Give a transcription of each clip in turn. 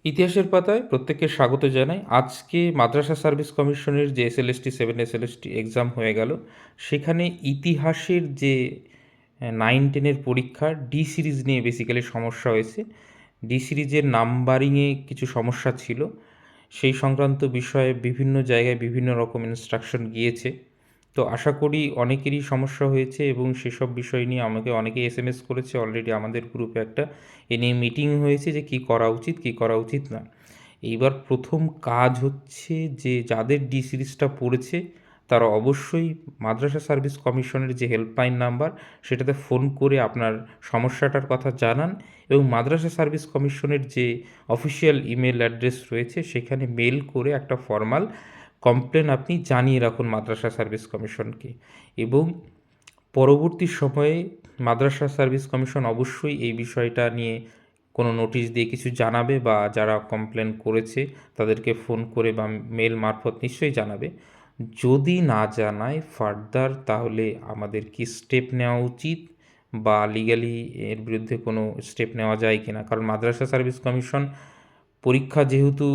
ইতিহাসের পাতায় প্রত্যেককে স্বাগত জানাই। আজকে মাদ্রাসা সার্ভিস কমিশনের যে এসএলএসটি 7 এসএলএসটি এক্সাম হয়ে গেল, সেখানে ইতিহাসের যে 9-10 পরীক্ষার ডি সিরিজ নিয়ে বেসিক্যালি সমস্যা হয়েছে। ডি সিরিজের নাম্বারিংয়ে কিছু সমস্যা ছিল, সেই সংক্রান্ত বিষয়ে বিভিন্ন জায়গায় বিভিন্ন রকম ইনস্ট্রাকশন গিয়েছে। তো আশা করি অনেকেরই সমস্যা হয়েছে এবং সেসব বিষয় নিয়ে আমাকে অনেকেই এসএমএস করেছে। অলরেডি আমাদের গ্রুপে একটা এ নিয়ে মিটিং হয়েছে যে কী করা উচিত কী করা উচিত না। এইবার প্রথম কাজ হচ্ছে যে যাদের ডি সিরিজটা পড়েছে তারা অবশ্যই মাদ্রাসা সার্ভিস কমিশনের যে হেল্পলাইন নাম্বার সেটাতে ফোন করে আপনার সমস্যাটার কথা জানান এবং মাদ্রাসা সার্ভিস কমিশনের যে অফিসিয়াল ইমেল অ্যাড্রেস রয়েছে সেখানে মেল করে একটা ফর্মাল কমপ্লেন আপনি জানিয়ে রাখুন মাদ্রাসা সার্ভিস কমিশনকে। এবং পরবর্তী সময়ে মাদ্রাসা সার্ভিস কমিশন অবশ্যই এই বিষয়টা নিয়ে কোনো নোটিশ দিয়ে কিছু জানাবে বা যারা কমপ্লেন করেছে তাদেরকে ফোন করে বা মেল মারফত নিশ্চয়ই জানাবে। যদি না জানায় ফার্দার, তাহলে আমাদের কি স্টেপ নেওয়া উচিত বা লিগ্যালি এর বিরুদ্ধে কোনো স্টেপ নেওয়া যায় কি না। কারণ মাদ্রাসা সার্ভিস কমিশন পরীক্ষা যেহেতু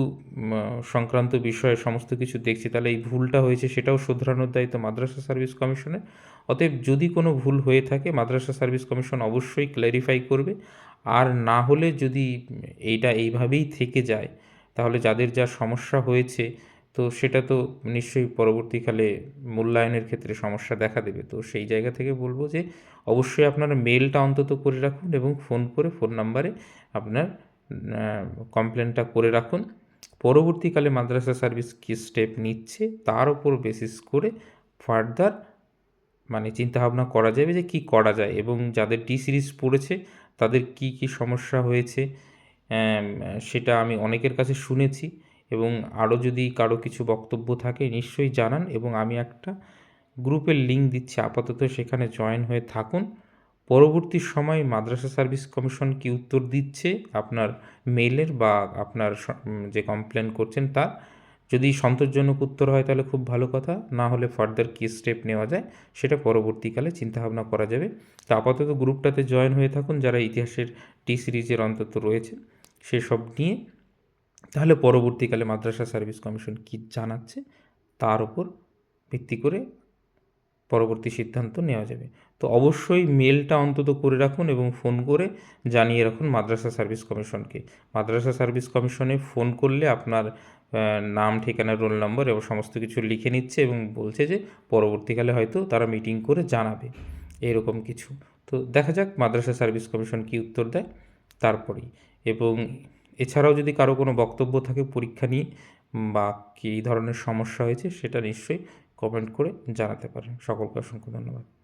সংক্রান্ত বিষয়ে সমস্ত কিছু দেখছি, তাহলে এই ভুলটা হয়েছে সেটাও শোধরানোর দায়িত্ব মাদ্রাসা সার্ভিস কমিশনের। অতএব যদি কোনো ভুল হয়ে থাকে মাদ্রাসা সার্ভিস কমিশন অবশ্যই ক্ল্যারিফাই করবে। আর না হলে যদি এইটা এইভাবেই থেকে যায় তাহলে যাদের যা সমস্যা হয়েছে তো সেটা তো নিশ্চয়ই পরবর্তীকালে মূল্যায়নের ক্ষেত্রে সমস্যা দেখা দেবে। তো সেই জায়গা থেকে বলবো যে অবশ্যই আপনারা মেলটা অন্তত করে রাখুন এবং ফোন করে ফোন নাম্বারে আপনার কমপ্লেনটা করে রাখুন। পরবর্তীকালে মাদ্রাসা সার্ভিস কী স্টেপ নিচ্ছে তার ওপর বেসিস করে ফার্দার চিন্তাভাবনা করা যাবে যে কী করা যায় এবং যাদের ডি সিরিজ পড়েছে তাদের কি কি সমস্যা হয়েছে সেটা আমি অনেকের কাছে শুনেছি। এবং আরও যদি কারো কিছু বক্তব্য থাকে নিশ্চয়ই জানান এবং আমি একটা গ্রুপের লিঙ্ক দিচ্ছি, আপাতত সেখানে জয়েন হয়ে থাকুন। পরবর্তী সময় মাদ্রাসা সার্ভিস কমিশন কি উত্তর দিচ্ছে আপনার মেইলের বা আপনার যে কমপ্লেন করছেন তার, যদি সন্তোষজনক উত্তর হয় তাহলে খুব ভালো কথা, না হলে ফার্দার কী স্টেপ নেওয়া যায় সেটা পরবর্তীকালে চিন্তাভাবনা করা যাবে। তো আপাতত গ্রুপটাতে জয়েন হয়ে থাকুন যারা ইতিহাসের টি সিরিজের অন্তত রয়েছে সেসব নিয়ে, তাহলে পরবর্তীকালে মাদ্রাসা সার্ভিস কমিশন কী জানাচ্ছে তার উপর ভিত্তি করে পরবর্তী সিদ্ধান্ত নেওয়া যাবে। তো অবশ্যই মেলটা অন্তত করে রাখুন এবং ফোন করে জানিয়ে রাখুন মাদ্রাসা সার্ভিস কমিশনকে। মাদ্রাসা সার্ভিস কমিশনে ফোন করলে আপনার নাম, ঠিকানা, রোল নম্বর এবং সমস্ত কিছু লিখে নিচ্ছে এবং বলছে যে পরবর্তীকালে হয়তো তারা মিটিং করে জানাবে, এরকম কিছু। তো দেখা যাক মাদ্রাসা সার্ভিস কমিশন কী উত্তর দেয় তারপরেই। এবং এছাড়াও যদি কারো কোনো বক্তব্য থাকে পরীক্ষা নিয়ে বা কী ধরনের সমস্যা হয়েছে সেটা নিশ্চয়ই কমেন্ট করে জানাতে পারেন। সকলকে অসংখ্য ধন্যবাদ।